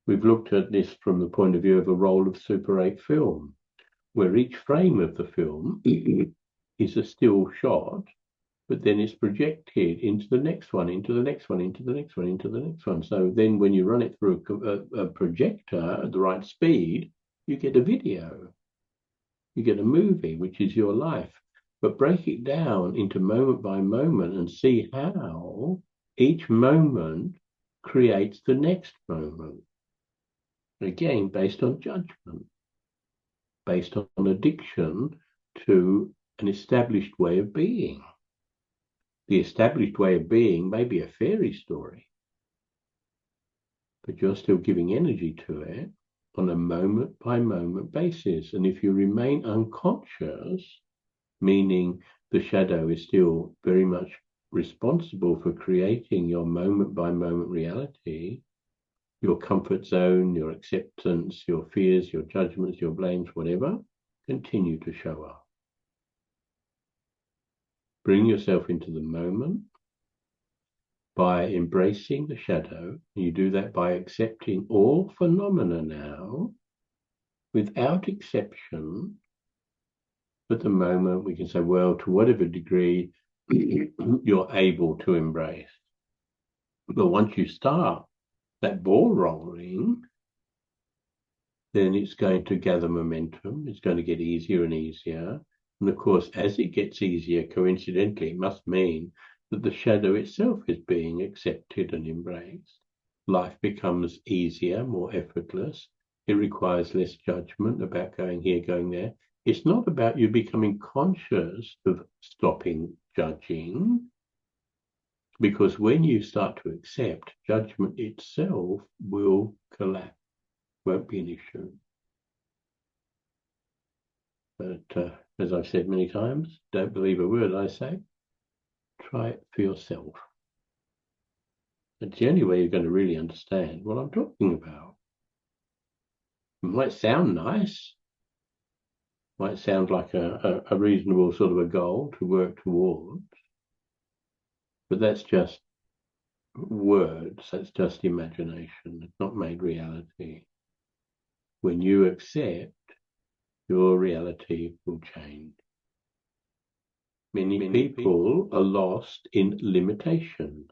We've looked at this from the point of view of a roll of Super 8 film, where each frame of the film is a still shot, but then it's projected into the next one, into the next one, into the next one, into the next one. So then when you run it through a projector at the right speed, you get a video, you get a movie, which is your life. But break it down into moment by moment and see how each moment creates the next moment. Again, based on judgment, based on addiction to an established way of being. The established way of being may be a fairy story, but you're still giving energy to it on a moment by moment basis. And if you remain unconscious, meaning the shadow is still very much responsible for creating your moment by moment reality, your comfort zone, your acceptance, your fears, your judgments, your blames, whatever, continue to show up. Bring yourself into the moment by embracing the shadow. You do that by accepting all phenomena now, without exception. At the moment, we can say, well, to whatever degree you're able to embrace. But once you start that ball rolling, then it's going to gather momentum. It's going to get easier and easier. And of course, as it gets easier, coincidentally, it must mean that the shadow itself is being accepted and embraced. Life becomes easier, more effortless. It requires less judgment about going here, going there. It's not about you becoming conscious of stopping judging, because when you start to accept, judgment itself will collapse, won't be an issue. But as I've said many times, don't believe a word I say. Try it for yourself. It's the only way you're going to really understand what I'm talking about. It might sound nice, might sound like a reasonable sort of a goal to work towards, but that's just words, that's just imagination. It's not made reality. When you accept, your reality will change. Many people are lost in limitation.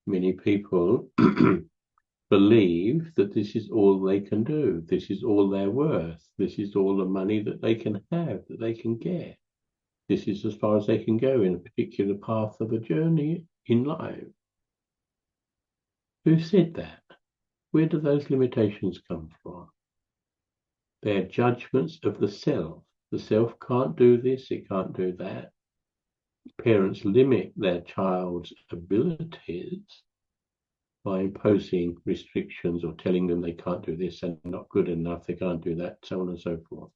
Many people believe that this is all they can do, this is all they're worth, this is all the money that they can have, that they can get. This is as far as they can go in a particular path of a journey in life. Who said that? Where do those limitations come from? They're judgments of the self. The self can't do this, it can't do that. Parents limit their child's abilities by imposing restrictions or telling them they can't do this, they're not good enough, they can't do that, so on and so forth.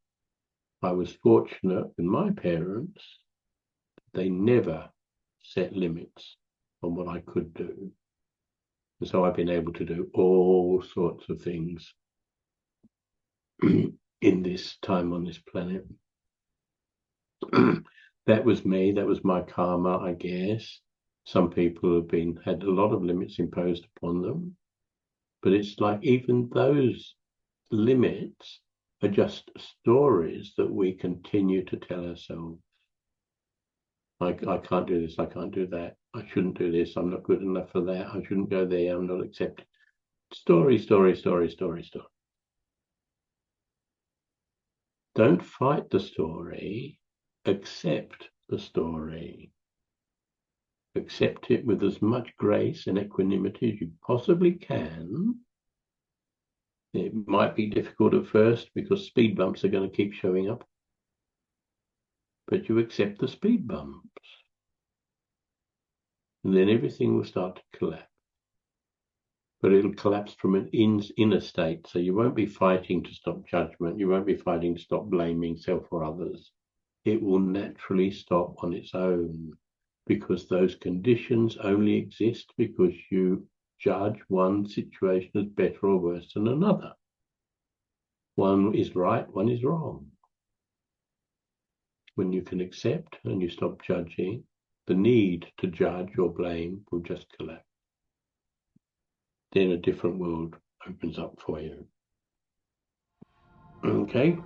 I was fortunate with my parents. They never set limits on what I could do. And so I've been able to do all sorts of things in this time on this planet. That was me, that was my karma, I guess. Some people have had a lot of limits imposed upon them, but it's like even those limits are just stories that we continue to tell ourselves. I can't do this, I can't do that, I shouldn't do this, I'm not good enough for that, I shouldn't go there, I'm not accepted. Story, story, story, story, story. Don't fight the story, accept the story. Accept it with as much grace and equanimity as you possibly can. It might be difficult at first because speed bumps are going to keep showing up, but you accept the speed bumps. And then everything will start to collapse. But it'll collapse from an inner state, so you won't be fighting to stop judgment, you won't be fighting to stop blaming self or others. It will naturally stop on its own, because those conditions only exist because you judge one situation as better or worse than another. One is right, one is wrong. When you can accept and you stop judging, the need to judge or blame will just collapse. then a different world opens up for you. Okay?